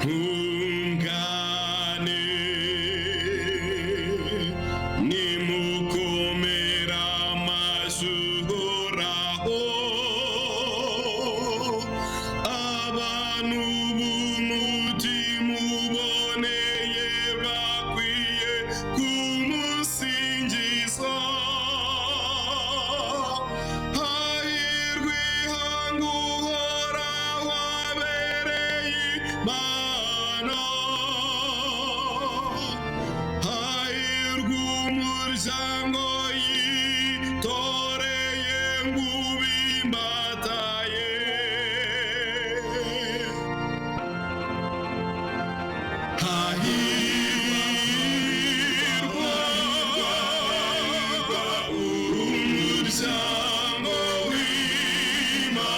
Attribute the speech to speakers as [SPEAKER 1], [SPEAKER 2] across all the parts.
[SPEAKER 1] ungane nimukomera amashuraho abantu b'umutima uboneye bakwiye kumusingiza. Hahirwa ihanga uhoraho abereye Imana, hahirwa umuryango yitoreye ng'ubimbataye. Hahirwa umuryango w'Imana.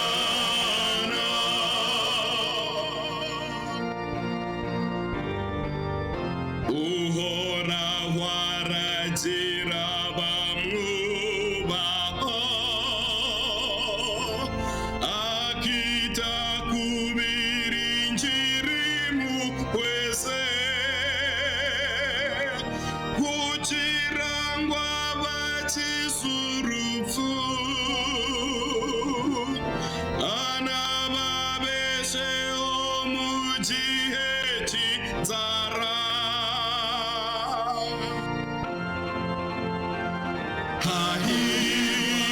[SPEAKER 1] Uhoraho aragira abamwubaha, akita ku biringira impuhwe ze, kugira ngo abakize urupfu anababesheho mu gihe cy'inzara.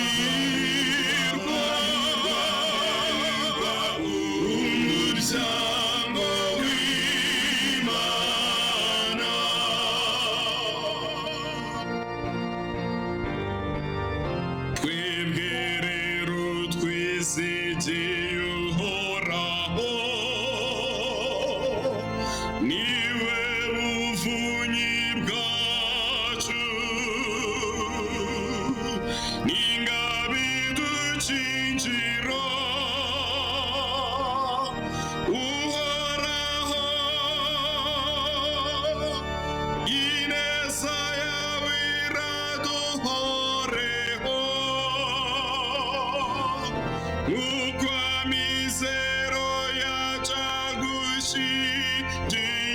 [SPEAKER 1] Hahirwa umuryango w'Imana. Twebwe rero twizigiye Uhoraho, niwe buvunyi bwacu n'ingabo idukingira. Uhoraho, ineza yawe iraduhoreho, nk'uko amizero yacu agushingiye.